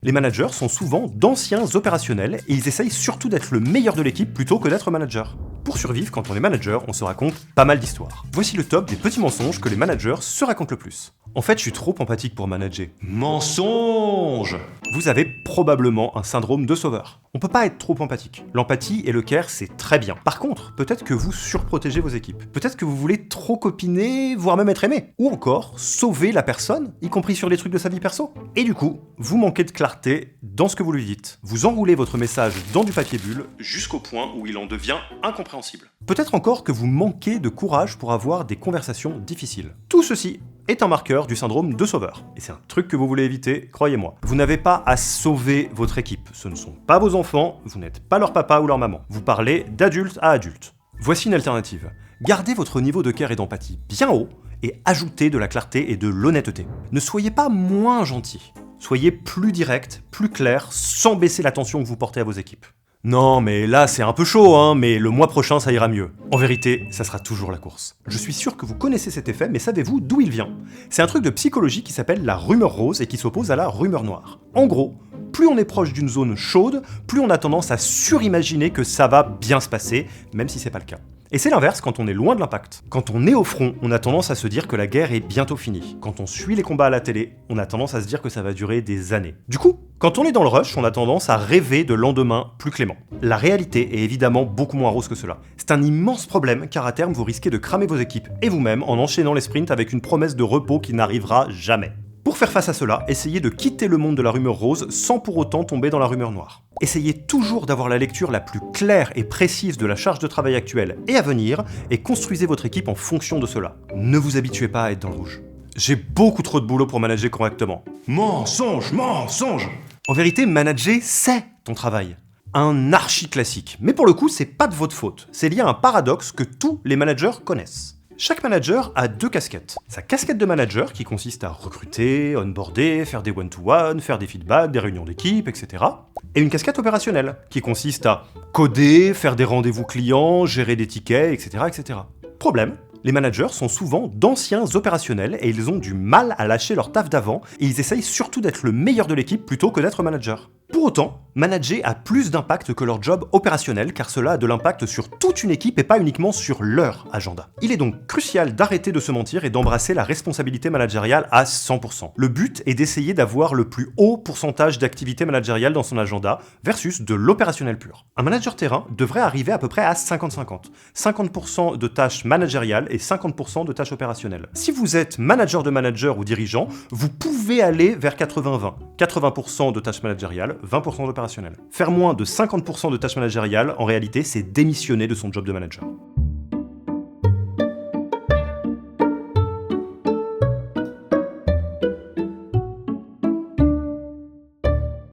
Les managers sont souvent d'anciens opérationnels et ils essayent surtout d'être le meilleur de l'équipe plutôt que d'être manager. Pour survivre, quand on est manager, on se raconte pas mal d'histoires. Voici le top des petits mensonges que les managers se racontent le plus. En fait, je suis trop empathique pour manager. Mensonge! Vous avez probablement un syndrome de sauveur. On peut pas être trop empathique. L'empathie et le care, c'est très bien. Par contre, peut-être que vous surprotégez vos équipes. Peut-être que vous voulez trop copiner, voire même être aimé. Ou encore, sauver la personne, y compris sur les trucs de sa vie perso. Et du coup, vous manquez de clarté dans ce que vous lui dites. Vous enroulez votre message dans du papier bulle jusqu'au point où il en devient incompréhensible. Peut-être encore que vous manquez de courage pour avoir des conversations difficiles. Tout ceci est un marqueur du syndrome de sauveur. Et c'est un truc que vous voulez éviter, croyez-moi. Vous n'avez pas à sauver votre équipe. Ce ne sont pas vos enfants, vous n'êtes pas leur papa ou leur maman. Vous parlez d'adulte à adulte. Voici une alternative. Gardez votre niveau de care et d'empathie bien haut et ajoutez de la clarté et de l'honnêteté. Ne soyez pas moins gentil. Soyez plus direct, plus clair, sans baisser l'attention que vous portez à vos équipes. Non, mais là c'est un peu chaud, hein, mais le mois prochain ça ira mieux. En vérité, ça sera toujours la course. Je suis sûr que vous connaissez cet effet, mais savez-vous d'où il vient? C'est un truc de psychologie qui s'appelle la rumeur rose et qui s'oppose à la rumeur noire. En gros, plus on est proche d'une zone chaude, plus on a tendance à surimaginer que ça va bien se passer, même si c'est pas le cas. Et c'est l'inverse quand on est loin de l'impact. Quand on est au front, on a tendance à se dire que la guerre est bientôt finie. Quand on suit les combats à la télé, on a tendance à se dire que ça va durer des années. Du coup, quand on est dans le rush, on a tendance à rêver de lendemains plus cléments. La réalité est évidemment beaucoup moins rose que cela. C'est un immense problème car à terme vous risquez de cramer vos équipes et vous-même en enchaînant les sprints avec une promesse de repos qui n'arrivera jamais. Pour faire face à cela, essayez de quitter le monde de la rumeur rose sans pour autant tomber dans la rumeur noire. Essayez toujours d'avoir la lecture la plus claire et précise de la charge de travail actuelle et à venir, et construisez votre équipe en fonction de cela. Ne vous habituez pas à être dans le rouge. J'ai beaucoup trop de boulot pour manager correctement. Mensonge, mensonge! En vérité, manager, c'est ton travail. Un archi-classique. Mais pour le coup, c'est pas de votre faute. C'est lié à un paradoxe que tous les managers connaissent. Chaque manager a deux casquettes. Sa casquette de manager qui consiste à recruter, onboarder, faire des one-to-one, faire des feedbacks, des réunions d'équipe, etc. Et une casquette opérationnelle qui consiste à coder, faire des rendez-vous clients, gérer des tickets, etc. etc. Problème, les managers sont souvent d'anciens opérationnels et ils ont du mal à lâcher leur taf d'avant et ils essayent surtout d'être le meilleur de l'équipe plutôt que d'être manager. Pour autant, manager a plus d'impact que leur job opérationnel car cela a de l'impact sur toute une équipe et pas uniquement sur leur agenda. Il est donc crucial d'arrêter de se mentir et d'embrasser la responsabilité managériale à 100%. Le but est d'essayer d'avoir le plus haut pourcentage d'activité managériale dans son agenda versus de l'opérationnel pur. Un manager terrain devrait arriver à peu près à 50-50. 50% de tâches managériales et 50% de tâches opérationnelles. Si vous êtes manager de manager ou dirigeant, vous pouvez aller vers 80-20. 80% de tâches managériales, 20% d'opérationnel. Faire moins de 50% de tâches managériales, en réalité, c'est démissionner de son job de manager.